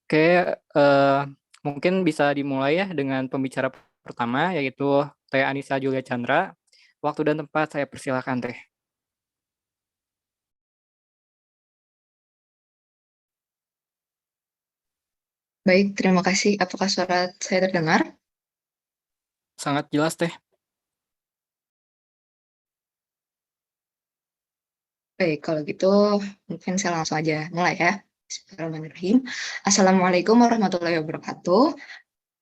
Oke, eee, mungkin bisa dimulai ya dengan pembicara pertama, yaitu Teh Anissa Julia Chandra. Waktu dan tempat saya persilahkan, Teh. Baik, terima kasih. Apakah suara saya terdengar? Sangat jelas, Teh. Baik, kalau gitu mungkin saya langsung aja mulai ya. Bismillahirrahmanirrahim. Assalamualaikum warahmatullahi wabarakatuh.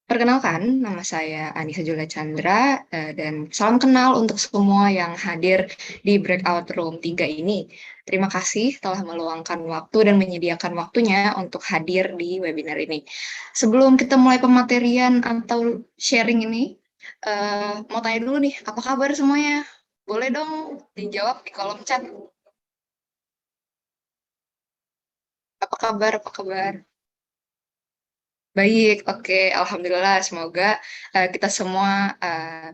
Perkenalkan, nama saya Anissa Jula Chandra, dan salam kenal untuk semua yang hadir di Breakout Room 3 ini. Terima kasih telah meluangkan waktu dan menyediakan waktunya untuk hadir di webinar ini. Sebelum kita mulai pematerian atau sharing ini, mau tanya dulu nih, apa kabar semuanya? Boleh dong dijawab di kolom chat. Apa kabar? Apa kabar? Baik, oke. Alhamdulillah, semoga kita semua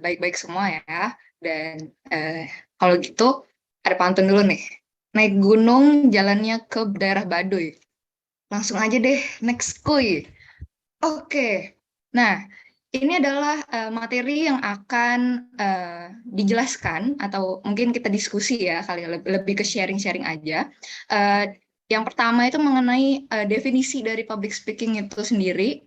baik-baik semua ya. Dan eh, kalau gitu, ada pantun dulu nih. Naik gunung, jalannya ke daerah Baduy. Langsung aja deh, next kuy. Oke. Nah, ini adalah materi yang akan dijelaskan, atau mungkin kita diskusi ya, kali ya, lebih ke sharing-sharing aja. Eh, yang pertama itu mengenai definisi dari public speaking itu sendiri.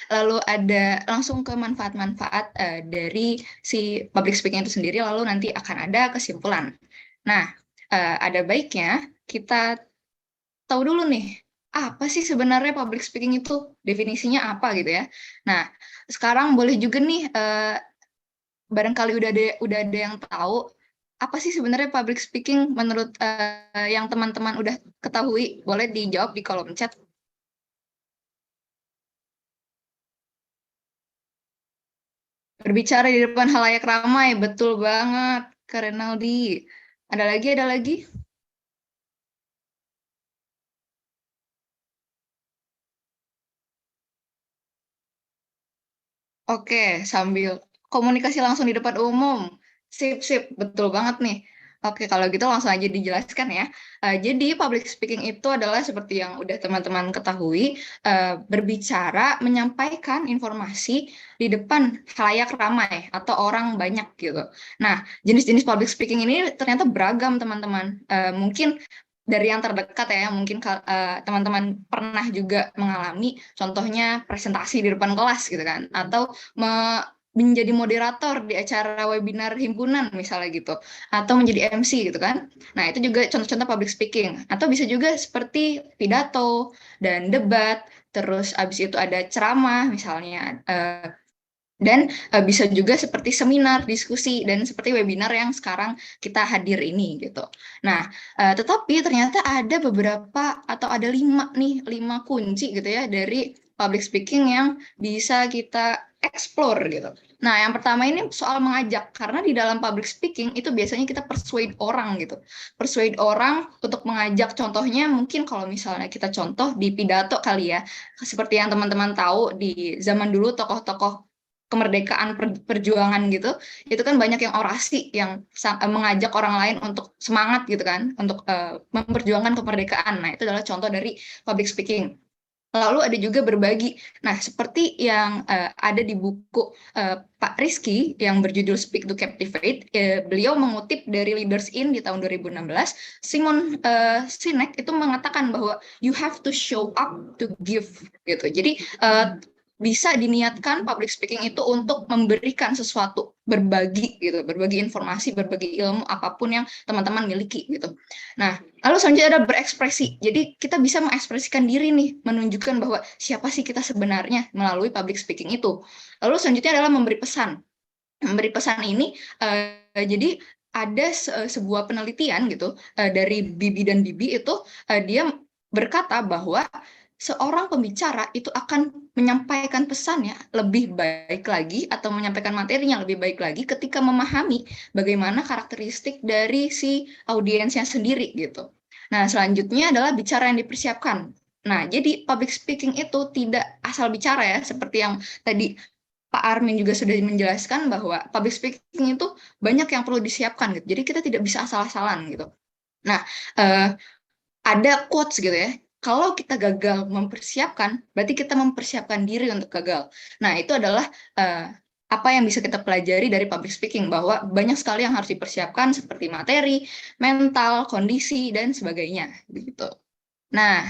Lalu ada langsung ke manfaat-manfaat dari si public speaking itu sendiri, lalu nanti akan ada kesimpulan. Nah, ada baiknya kita tahu dulu nih, apa sih sebenarnya public speaking itu, definisinya apa gitu ya. Nah, sekarang boleh juga nih, barangkali udah ada yang tahu, apa sih sebenarnya public speaking menurut yang teman-teman udah ketahui, boleh dijawab di kolom chat. Berbicara di depan halayak ramai, betul banget, Kak Renaldi. Ada lagi, ada lagi? Oke, sambil komunikasi langsung di depan umum. Sip, sip, betul banget nih. Oke, kalau gitu langsung aja dijelaskan ya. Jadi public speaking itu adalah seperti yang udah teman-teman ketahui, berbicara, menyampaikan informasi di depan halayak ramai atau orang banyak gitu. Nah, jenis-jenis public speaking ini ternyata beragam teman-teman. Mungkin dari yang terdekat ya, mungkin teman-teman pernah juga mengalami, contohnya presentasi di depan kelas gitu kan, atau menjadi moderator di acara webinar himpunan misalnya gitu, atau menjadi MC gitu kan. Nah, itu juga contoh-contoh public speaking. Atau bisa juga seperti pidato dan debat, terus abis itu ada ceramah misalnya, dan bisa juga seperti seminar, diskusi, dan seperti webinar yang sekarang kita hadir ini gitu. Nah, tetapi ternyata ada beberapa atau ada 5 kunci gitu ya dari public speaking yang bisa kita explore gitu. Nah, yang pertama ini soal mengajak, karena di dalam public speaking itu biasanya kita persuade orang gitu. Persuade orang untuk mengajak, contohnya mungkin kalau misalnya kita contoh di pidato kali ya, seperti yang teman-teman tahu di zaman dulu tokoh-tokoh kemerdekaan perjuangan gitu, itu kan banyak yang orasi yang mengajak orang lain untuk semangat gitu kan, untuk memperjuangkan kemerdekaan. Nah, itu adalah contoh dari public speaking. Lalu ada juga berbagi. Nah, seperti yang ada di buku Pak Rizky yang berjudul Speak to Captivate, beliau mengutip dari Leaders In di tahun 2016, Simon Sinek itu mengatakan bahwa you have to show up to give gitu. Jadi bisa diniatkan public speaking itu untuk memberikan sesuatu, berbagi gitu, berbagi informasi, berbagi ilmu apapun yang teman-teman miliki gitu. Nah, lalu selanjutnya ada berekspresi. Jadi kita bisa mengekspresikan diri nih, menunjukkan bahwa siapa sih kita sebenarnya melalui public speaking itu. Lalu selanjutnya adalah memberi pesan. Memberi pesan ini, jadi ada sebuah penelitian gitu dari Bibi dan Bibi itu, dia berkata bahwa seorang pembicara itu akan menyampaikan pesannya lebih baik lagi atau menyampaikan materinya lebih baik lagi ketika memahami bagaimana karakteristik dari si audiensnya sendiri gitu. Nah, selanjutnya adalah bicara yang dipersiapkan. Nah, jadi public speaking itu tidak asal bicara ya, seperti yang tadi Pak Armin juga sudah menjelaskan bahwa public speaking itu banyak yang perlu disiapkan gitu. Jadi kita tidak bisa asal-asalan gitu. Nah, ada quotes gitu ya. kalau kita gagal mempersiapkan, berarti kita mempersiapkan diri untuk gagal. Nah, itu adalah apa yang bisa kita pelajari dari public speaking, bahwa banyak sekali yang harus dipersiapkan seperti materi, mental, kondisi, dan sebagainya. Gitu. Nah,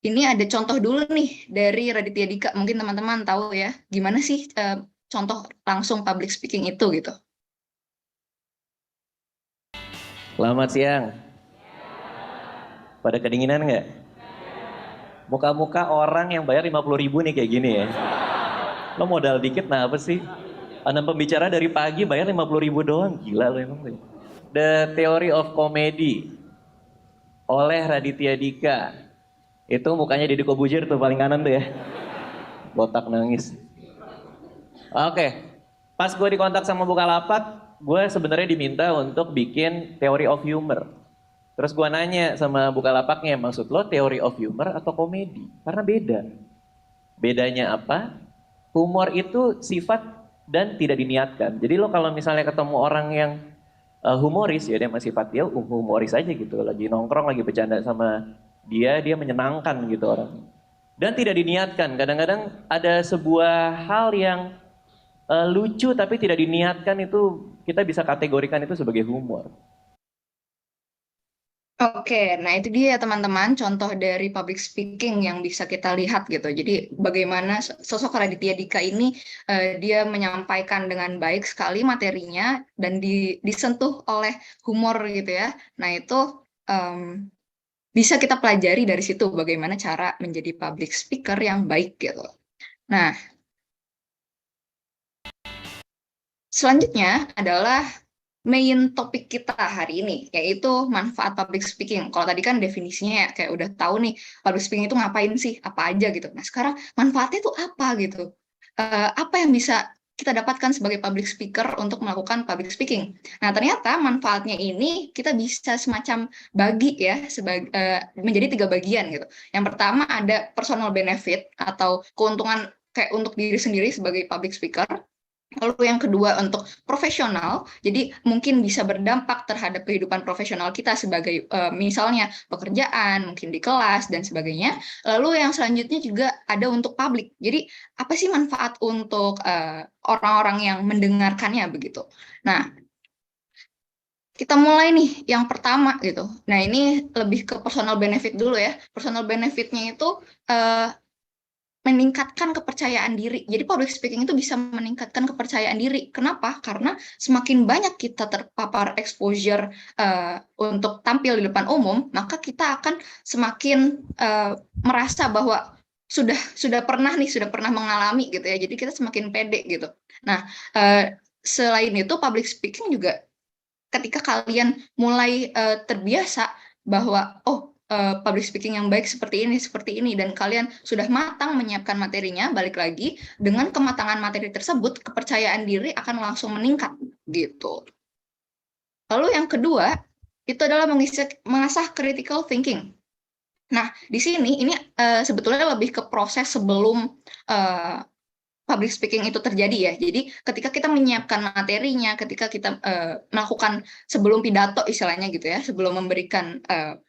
ini ada contoh dulu nih dari Raditya Dika. Mungkin teman-teman tahu ya, gimana sih contoh langsung public speaking itu gitu. Selamat siang. Pada kedinginan nggak? Muka-muka orang yang bayar 50.000 nih kayak gini ya. Lo modal dikit nah apa sih? Ada pembicara dari pagi bayar 50.000 doang. Gila lo emang. The Theory of Comedy oleh Raditya Dika. Itu mukanya Deddy Corbuzier tuh paling kanan tuh ya. Botak nangis. Oke. Pas gue dikontak sama Bukalapak, gue sebenarnya diminta untuk bikin Theory of Humor. Terus gue nanya sama Bukalapaknya, maksud lo Theory of Humor atau komedi? Karena beda. Bedanya apa? Humor itu sifat dan tidak diniatkan. Jadi lo kalau misalnya ketemu orang yang humoris, ya dia masih sifat dia humoris aja gitu. Lagi nongkrong, lagi bercanda sama dia menyenangkan gitu orang. Dan tidak diniatkan. Kadang-kadang ada sebuah hal yang lucu tapi tidak diniatkan, itu kita bisa kategorikan itu sebagai humor. Oke, nah itu dia teman-teman contoh dari public speaking yang bisa kita lihat gitu. Jadi bagaimana sosok Raditya Dika ini dia menyampaikan dengan baik sekali materinya dan disentuh oleh humor gitu ya. Nah itu bisa kita pelajari dari situ bagaimana cara menjadi public speaker yang baik gitu. Nah, selanjutnya adalah main topik kita hari ini, yaitu manfaat public speaking. Kalau tadi kan definisinya ya, kayak udah tahu nih, public speaking itu ngapain sih, apa aja gitu. Nah, sekarang manfaatnya itu apa gitu? Apa yang bisa kita dapatkan sebagai public speaker untuk melakukan public speaking? Nah, ternyata manfaatnya ini kita bisa semacam bagi ya, menjadi 3 bagian gitu. Yang pertama ada personal benefit atau keuntungan kayak untuk diri sendiri sebagai public speaker. Lalu yang kedua untuk profesional, jadi mungkin bisa berdampak terhadap kehidupan profesional kita sebagai misalnya pekerjaan, mungkin di kelas dan sebagainya. Lalu yang selanjutnya juga ada untuk publik. Jadi apa sih manfaat untuk orang-orang yang mendengarkannya begitu. Nah, kita mulai nih yang pertama gitu. Nah, ini lebih ke personal benefit dulu ya. Personal benefitnya itu meningkatkan kepercayaan diri. Jadi public speaking itu bisa meningkatkan kepercayaan diri. Kenapa? Karena semakin banyak kita terpapar exposure untuk tampil di depan umum, maka kita akan semakin merasa bahwa sudah pernah mengalami gitu ya. Jadi kita semakin pede gitu. Nah, selain itu public speaking juga ketika kalian mulai terbiasa bahwa public speaking yang baik seperti ini, dan kalian sudah matang menyiapkan materinya, balik lagi dengan kematangan materi tersebut, kepercayaan diri akan langsung meningkat gitu. Lalu yang kedua, itu adalah mengasah critical thinking. Nah, di sini ini sebetulnya lebih ke proses sebelum public speaking itu terjadi ya. Jadi ketika kita menyiapkan materinya, ketika kita melakukan sebelum pidato istilahnya gitu ya, sebelum memberikan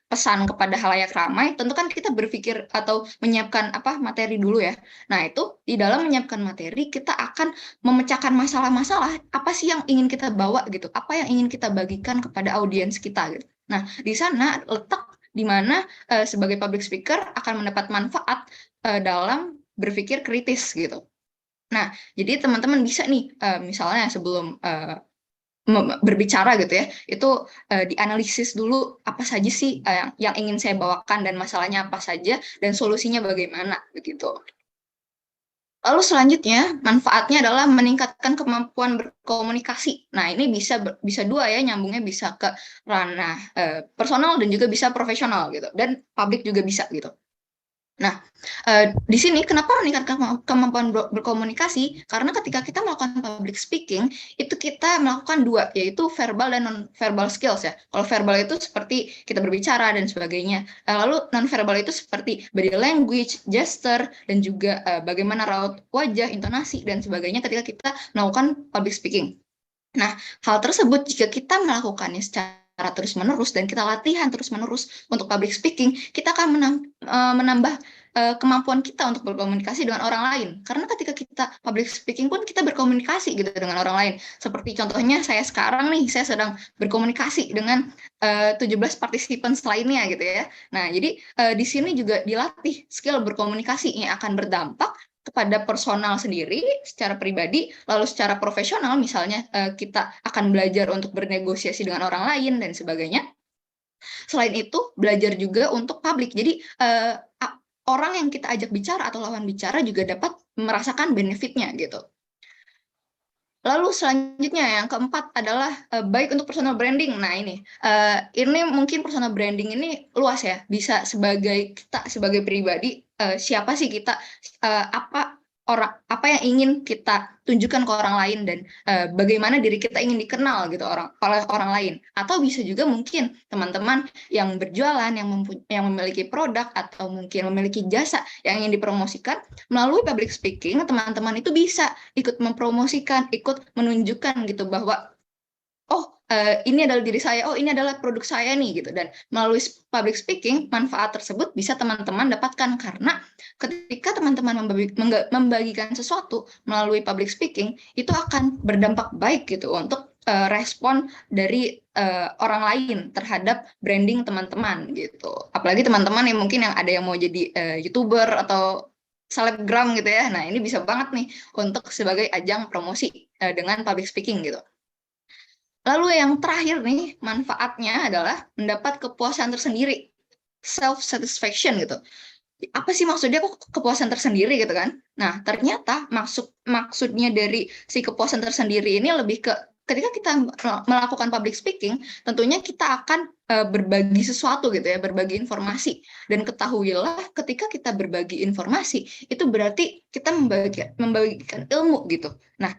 pesan kepada halayak ramai, tentu kan kita berpikir atau menyiapkan materi dulu ya. Nah, itu di dalam menyiapkan materi kita akan memecahkan masalah-masalah apa sih yang ingin kita bawa gitu, apa yang ingin kita bagikan kepada audiens kita gitu. Nah, di sana letak di mana sebagai public speaker akan mendapat manfaat dalam berpikir kritis gitu. Nah, jadi teman-teman bisa nih, misalnya sebelum berbicara gitu ya, itu dianalisis dulu apa saja sih yang ingin saya bawakan dan masalahnya apa saja dan solusinya bagaimana begitu. Lalu selanjutnya manfaatnya adalah meningkatkan kemampuan berkomunikasi. Nah, ini bisa dua ya, nyambungnya bisa ke ranah personal dan juga bisa profesional gitu, dan publik juga bisa gitu. Nah, di sini kenapa meningkatkan kemampuan berkomunikasi? Karena ketika kita melakukan public speaking, itu kita melakukan dua, yaitu verbal dan non-verbal skills ya. Kalau verbal itu seperti kita berbicara dan sebagainya. Lalu non-verbal itu seperti body language, gesture, dan juga bagaimana raut wajah, intonasi, dan sebagainya ketika kita melakukan public speaking. Nah, hal tersebut jika kita melakukannya secara berbicara terus-menerus dan kita latihan terus-menerus untuk public speaking, kita akan menambah kemampuan kita untuk berkomunikasi dengan orang lain. Karena ketika kita public speaking pun kita berkomunikasi gitu dengan orang lain. Seperti contohnya saya sekarang nih, saya sedang berkomunikasi dengan 17 partisipan lainnya gitu ya. Nah, jadi di sini juga dilatih skill berkomunikasi yang akan berdampak kepada personal sendiri secara pribadi, lalu secara profesional misalnya kita akan belajar untuk bernegosiasi dengan orang lain dan sebagainya. Selain itu, belajar juga untuk publik. Jadi orang yang kita ajak bicara atau lawan bicara juga dapat merasakan benefitnya gitu. Lalu selanjutnya yang keempat adalah baik untuk personal branding. Nah ini mungkin personal branding ini luas ya. Bisa sebagai kita sebagai pribadi, siapa sih kita, apa yang ingin kita tunjukkan ke orang lain dan bagaimana diri kita ingin dikenal gitu oleh orang lain. Atau bisa juga mungkin teman-teman yang berjualan, yang memiliki produk atau mungkin memiliki jasa yang ingin dipromosikan melalui public speaking, teman-teman itu bisa ikut mempromosikan, ikut menunjukkan gitu bahwa ini adalah diri saya, ini adalah produk saya nih gitu. Dan melalui public speaking, manfaat tersebut bisa teman-teman dapatkan karena ketika teman-teman membagikan sesuatu melalui public speaking, itu akan berdampak baik gitu untuk respon dari orang lain terhadap branding teman-teman gitu. Apalagi teman-teman yang mungkin yang ada yang mau jadi YouTuber atau selebgram gitu ya. Nah, ini bisa banget nih untuk sebagai ajang promosi dengan public speaking gitu. Lalu yang terakhir nih, manfaatnya adalah mendapat kepuasan tersendiri, self-satisfaction gitu. Apa sih maksudnya kok kepuasan tersendiri gitu kan? Nah, ternyata maksudnya dari si kepuasan tersendiri ini lebih ke ketika kita melakukan public speaking, tentunya kita akan berbagi sesuatu gitu ya, berbagi informasi. Dan ketahuilah ketika kita berbagi informasi, itu berarti kita membagikan ilmu gitu. Nah,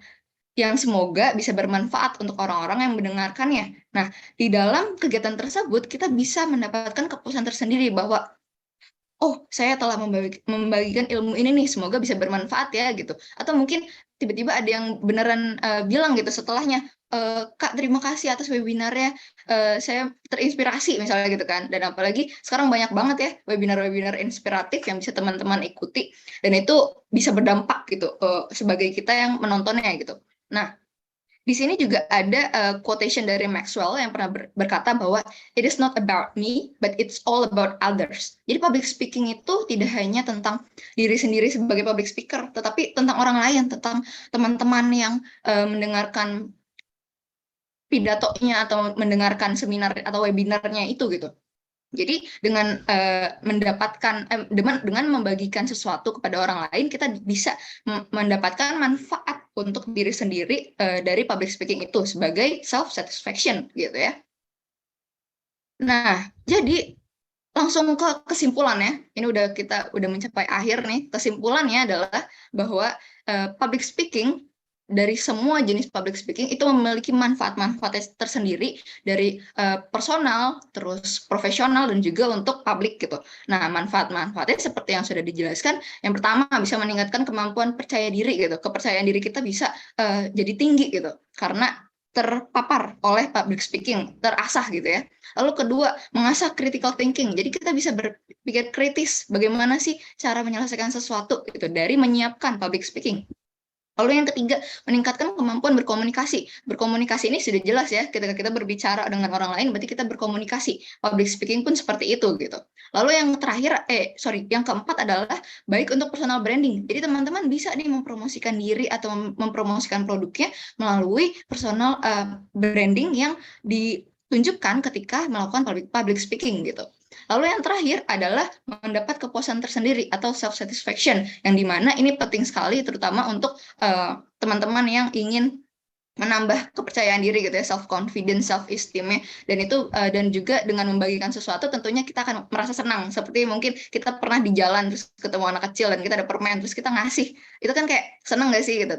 yang semoga bisa bermanfaat untuk orang-orang yang mendengarkannya. Nah, di dalam kegiatan tersebut kita bisa mendapatkan kepuasan tersendiri bahwa saya telah membagikan ilmu ini nih, semoga bisa bermanfaat ya gitu. Atau mungkin tiba-tiba ada yang beneran bilang gitu setelahnya, Kak terima kasih atas webinarnya, saya terinspirasi misalnya gitu kan. Dan apalagi sekarang banyak banget ya webinar-webinar inspiratif yang bisa teman-teman ikuti dan itu bisa berdampak gitu sebagai kita yang menontonnya gitu. Nah, di sini juga ada quotation dari Maxwell yang pernah berkata bahwa it is not about me, but it's all about others. Jadi public speaking itu tidak hanya tentang diri sendiri sebagai public speaker, tetapi tentang orang lain, tentang teman-teman yang mendengarkan pidatonya atau mendengarkan seminar atau webinarnya itu gitu. Jadi dengan dengan membagikan sesuatu kepada orang lain, kita bisa mendapatkan manfaat untuk diri sendiri dari public speaking itu sebagai self satisfaction gitu ya. Nah, jadi langsung ke kesimpulannya. Ini kita udah mencapai akhir nih. Kesimpulannya adalah bahwa public speaking dari semua jenis public speaking itu memiliki manfaat-manfaat tersendiri dari personal, terus profesional, dan juga untuk publik gitu. Nah, manfaat-manfaatnya seperti yang sudah dijelaskan. Yang pertama, bisa meningkatkan kemampuan percaya diri gitu. Kepercayaan diri kita bisa jadi tinggi gitu, karena terpapar oleh public speaking, terasah gitu ya. Lalu kedua, mengasah critical thinking. Jadi kita bisa berpikir kritis, bagaimana sih cara menyelesaikan sesuatu gitu dari menyiapkan public speaking. Lalu yang ketiga, meningkatkan kemampuan berkomunikasi. Berkomunikasi ini sudah jelas ya, ketika kita berbicara dengan orang lain, berarti kita berkomunikasi. Public speaking pun seperti itu gitu. Lalu yang terakhir, yang keempat adalah baik untuk personal branding. Jadi teman-teman bisa nih mempromosikan diri atau mempromosikan produknya melalui personal branding yang ditunjukkan ketika melakukan public speaking gitu. Lalu yang terakhir adalah mendapat kepuasan tersendiri atau self-satisfaction, yang dimana ini penting sekali terutama untuk teman-teman yang ingin menambah kepercayaan diri gitu ya, self-confidence, self-esteem-nya, dan itu dan juga dengan membagikan sesuatu tentunya kita akan merasa senang, seperti mungkin kita pernah di jalan terus ketemu anak kecil dan kita ada permen terus kita ngasih, itu kan kayak senang gak sih gitu,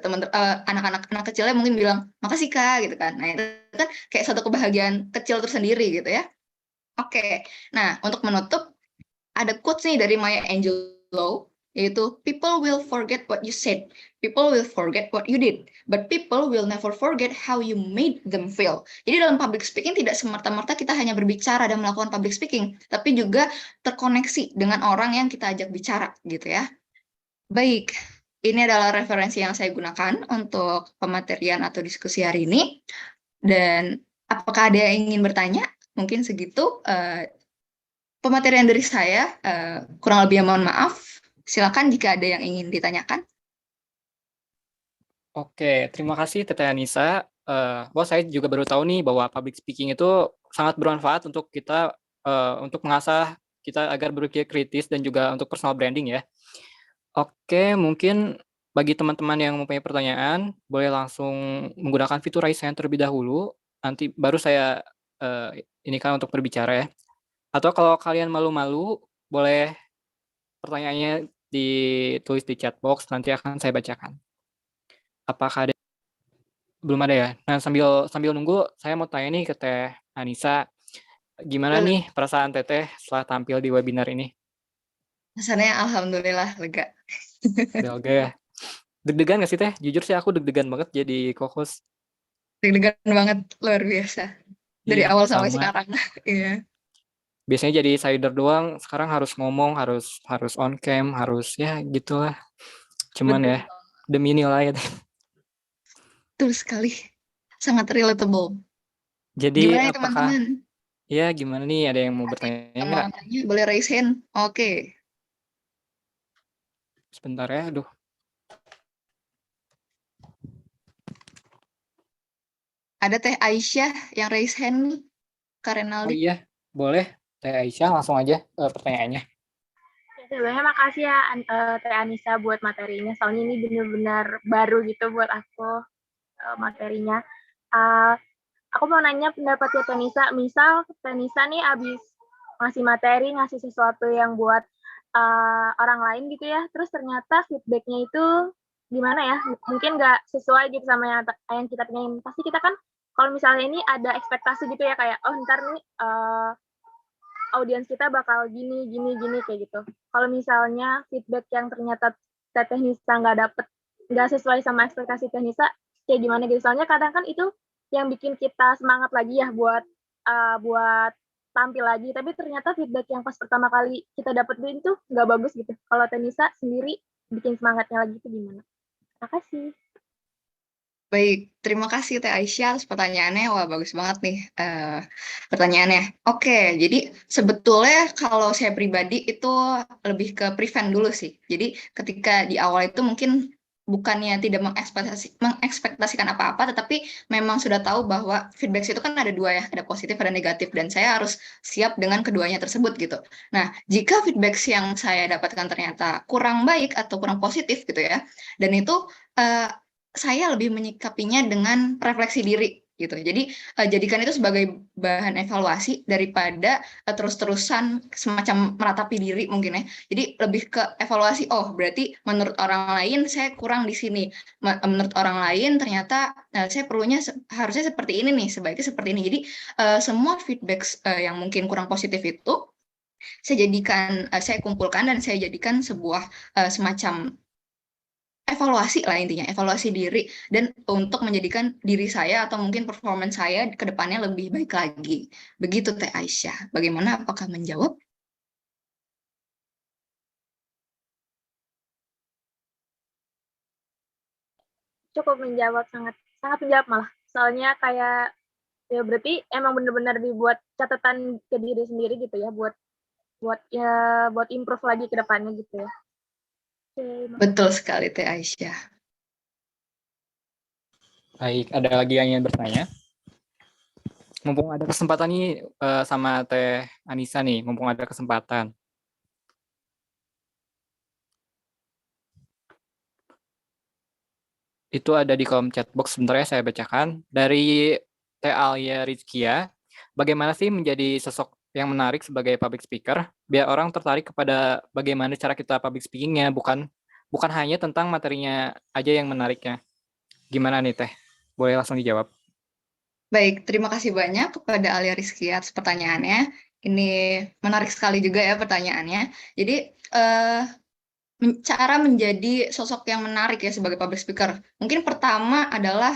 anak kecilnya mungkin bilang makasih Kak gitu kan. Nah itu kan kayak satu kebahagiaan kecil tersendiri gitu ya. Oke, nah untuk menutup ada quotes nih dari Maya Angelou. yaitu people will forget what you said, people will forget what you did, but people will never forget how you made them feel. Jadi dalam public speaking tidak semerta-merta kita hanya berbicara dan melakukan public speaking, tapi juga terkoneksi dengan orang yang kita ajak bicara gitu ya. Baik, ini adalah referensi yang saya gunakan untuk pematerian atau diskusi hari ini. Dan apakah ada yang ingin bertanya? Mungkin segitu pematerian dari saya, kurang lebih mohon maaf. Silakan jika ada yang ingin ditanyakan. Oke, terima kasih Teteh Anissa. Wah, saya juga baru tahu nih bahwa public speaking itu sangat bermanfaat untuk kita, untuk mengasah kita agar berpikir kritis dan juga untuk personal branding ya. Oke, mungkin bagi teman-teman yang mempunyai pertanyaan, boleh langsung menggunakan fitur raise hand terlebih dahulu, nanti baru saya ini kan untuk berbicara ya. Atau kalau kalian malu-malu, boleh pertanyaannya ditulis di chat box, nanti akan saya bacakan. Apakah ada? Belum ada ya? Nah, sambil nunggu, saya mau tanya nih ke Teh Anissa, gimana nih perasaan Teteh setelah tampil di webinar ini? Rasanya alhamdulillah lega. Udah oke ya? Deg-degan nggak sih Teh? Jujur sih aku deg-degan banget jadi co-host. Deg-degan banget, luar biasa. Dari Iya, awal sampai sama. sekarang. Iya. Biasanya jadi cider doang, sekarang harus ngomong, harus on cam, harus ya gitulah. Cuman Betul. ya demi nilai. Betul sekali. Sangat relatable. Jadi Gimana nih apakah teman-teman? ya gimana nih, ada yang mau bertanya nggak? Mau tanya, boleh raise hand. Oke. Sebentar ya, aduh. Ada Teh Aisyah yang raise hand nih. Kak Oh Renaldi. iya, boleh. Teh Aisyah langsung aja pertanyaannya. Sebelumnya makasih ya Teh Anissa buat materinya, soalnya ini benar-benar baru gitu buat aku materinya. Aku mau nanya pendapatnya Teh Anissa, misal Teh Anissa nih abis ngasih materi, ngasih sesuatu yang buat orang lain gitu ya, terus ternyata feedbacknya itu gimana ya, mungkin nggak sesuai gitu sama yang kita pengen. Pasti kita kan kalau misalnya ini ada ekspektasi gitu ya, kayak oh ntar nih audiens kita bakal gini kayak gitu. Kalau misalnya feedback yang ternyata Teteh Nisa nggak sesuai sama ekspektasi Teteh Nisa, kayak gimana gitu. Soalnya kadang kan itu yang bikin kita semangat lagi ya buat tampil lagi. Tapi ternyata feedback yang pas pertama kali kita dapetin tuh nggak bagus gitu. Kalau Teteh Nisa sendiri bikin semangatnya lagi itu gimana? Makasih. Baik, terima kasih Teh Aisyah atas pertanyaannya. Wah, bagus banget nih pertanyaannya. Oke, jadi sebetulnya kalau saya pribadi itu lebih ke prevent dulu sih. Jadi ketika di awal itu mungkin bukannya tidak mengekspektasikan apa-apa, tetapi memang sudah tahu bahwa feedback itu kan ada dua ya, ada positif, ada negatif, dan saya harus siap dengan keduanya tersebut gitu. Nah, jika feedback yang saya dapatkan ternyata kurang baik atau kurang positif gitu ya, dan itu saya lebih menyikapinya dengan refleksi diri gitu. Jadi jadikan itu sebagai bahan evaluasi daripada terus-terusan semacam meratapi diri mungkin ya. Jadi lebih ke evaluasi, oh berarti menurut orang lain saya kurang di sini. Menurut orang lain ternyata saya perlunya harusnya seperti ini nih, sebaiknya seperti ini. Jadi semua feedback yang mungkin kurang positif itu saya kumpulkan dan saya jadikan sebuah semacam evaluasi lah intinya, evaluasi diri dan untuk menjadikan diri saya atau mungkin performance saya ke depannya lebih baik lagi. Begitu Teh Aisyah. Bagaimana, apakah menjawab? Cukup menjawab, sangat menjawab malah. Soalnya kayak ya berarti emang benar-benar dibuat catatan ke diri sendiri gitu ya, buat improve lagi ke depannya gitu ya. Betul sekali Teh Aisyah. Baik, ada lagi yang ingin bertanya? Mumpung ada kesempatan nih sama Teh Anissa nih, mumpung ada kesempatan. Itu ada di kolom chat box, sebentar ya saya bacakan. Dari Teh Alia Rizkia, bagaimana sih menjadi sosok yang menarik sebagai public speaker, biar orang tertarik kepada bagaimana cara kita public speakingnya, bukan hanya tentang materinya aja yang menariknya. Gimana nih Teh? Boleh langsung dijawab. Baik, terima kasih banyak kepada Alia Rizky atas pertanyaannya. Ini menarik sekali juga ya pertanyaannya. Jadi cara menjadi sosok yang menarik ya sebagai public speaker. Mungkin pertama adalah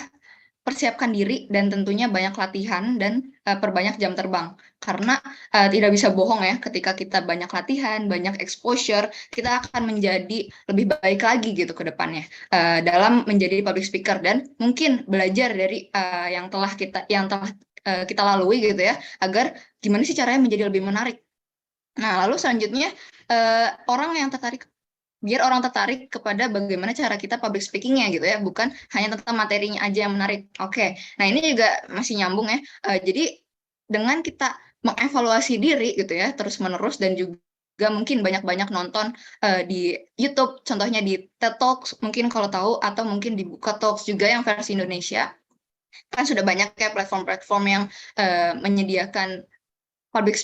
persiapkan diri dan tentunya banyak latihan dan perbanyak jam terbang. Karena tidak bisa bohong ya, ketika kita banyak latihan, banyak exposure, kita akan menjadi lebih baik lagi gitu ke depannya dalam menjadi public speaker dan mungkin belajar dari yang telah kita lalui gitu ya, agar gimana sih caranya menjadi lebih menarik. Nah, lalu selanjutnya biar orang tertarik kepada bagaimana cara kita public speaking-nya gitu ya, bukan hanya tentang materinya aja yang menarik. Oke, nah ini juga masih nyambung ya. Jadi dengan kita mengevaluasi diri gitu ya, terus-menerus dan juga mungkin banyak-banyak nonton di YouTube, contohnya di TED Talks mungkin kalau tahu, atau mungkin di Buka Talks juga yang versi Indonesia. Kan sudah banyak ya platform-platform yang menyediakan public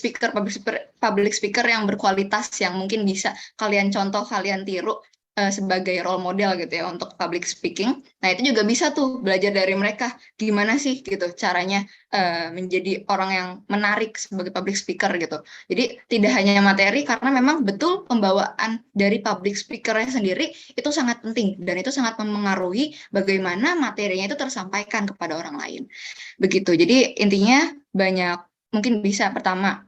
speaker yang berkualitas yang mungkin bisa kalian contoh, kalian tiru sebagai role model gitu ya untuk public speaking. Nah, itu juga bisa tuh belajar dari mereka gimana sih gitu caranya menjadi orang yang menarik sebagai public speaker gitu. Jadi tidak hanya materi, karena memang betul pembawaan dari public speakernya sendiri itu sangat penting dan itu sangat mempengaruhi bagaimana materinya itu tersampaikan kepada orang lain. Begitu. Jadi intinya mungkin bisa pertama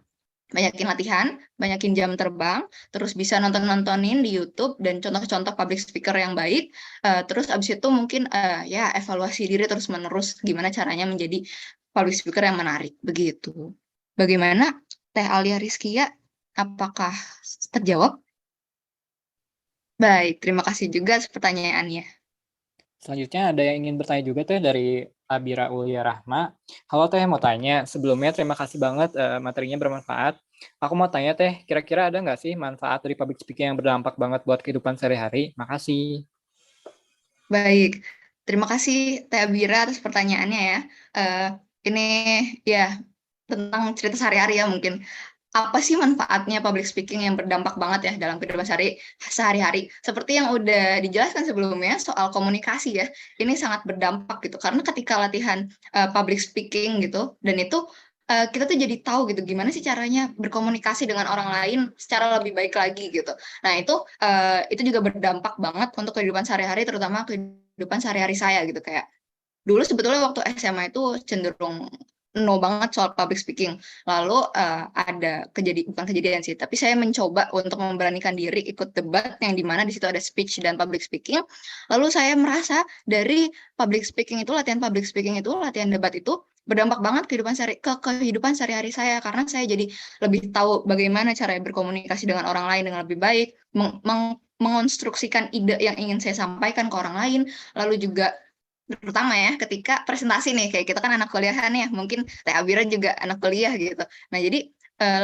banyakin latihan, banyakin jam terbang, terus bisa nontonin di YouTube dan contoh-contoh public speaker yang baik. Terus abis itu mungkin ya evaluasi diri terus-menerus gimana caranya menjadi public speaker yang menarik. Begitu. Bagaimana Teh Alia Rizkia? Apakah terjawab? Baik, terima kasih juga atas pertanyaannya. Selanjutnya ada yang ingin bertanya juga Teh dari Abira Ulia Rahma. Halo Teh, mau tanya. Sebelumnya terima kasih banget materinya bermanfaat. Aku mau tanya Teh, kira-kira ada nggak sih manfaat dari public speaking yang berdampak banget buat kehidupan sehari-hari? Makasih. Baik, terima kasih Teh Abira atas pertanyaannya ya. Ini ya tentang cerita sehari-hari ya mungkin. Apa sih manfaatnya public speaking yang berdampak banget ya dalam kehidupan sehari-hari? Seperti yang udah dijelaskan sebelumnya soal komunikasi ya, ini sangat berdampak gitu. Karena ketika latihan public speaking gitu, dan itu kita tuh jadi tahu gitu gimana sih caranya berkomunikasi dengan orang lain secara lebih baik lagi gitu. Nah itu juga berdampak banget untuk kehidupan sehari-hari, terutama kehidupan sehari-hari saya gitu. Kayak dulu sebetulnya waktu SMA itu cenderung no banget soal public speaking. Lalu ada bukan kejadian sih, tapi saya mencoba untuk memberanikan diri ikut debat yang dimana di situ ada speech dan public speaking. Lalu saya merasa dari latihan public speaking itu, latihan debat itu berdampak banget ke kehidupan sehari-hari saya, karena saya jadi lebih tahu bagaimana cara berkomunikasi dengan orang lain dengan lebih baik, mengonstruksikan ide yang ingin saya sampaikan ke orang lain, lalu juga terutama ya ketika presentasi nih, kayak kita kan anak kuliahan ya, mungkin Teh Abira juga anak kuliah gitu. Nah jadi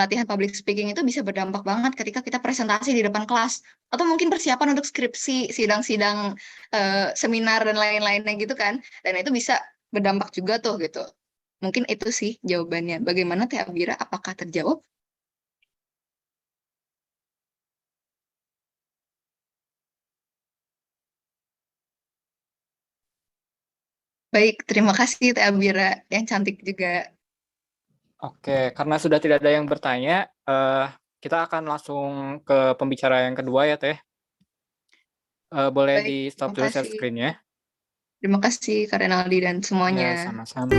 latihan public speaking itu bisa berdampak banget ketika kita presentasi di depan kelas, atau mungkin persiapan untuk skripsi, sidang-sidang, seminar dan lain-lainnya gitu kan, dan itu bisa berdampak juga tuh gitu. Mungkin itu sih jawabannya. Bagaimana Teh Abira, apakah terjawab? Baik, terima kasih Teh Abira yang cantik juga. Oke, karena sudah tidak ada yang bertanya, kita akan langsung ke pembicara yang kedua ya Teh. Boleh Baik, di stop terima dulu share kasih. screen-nya. Terima kasih Kak Renaldi dan Ya, semuanya. sama-sama.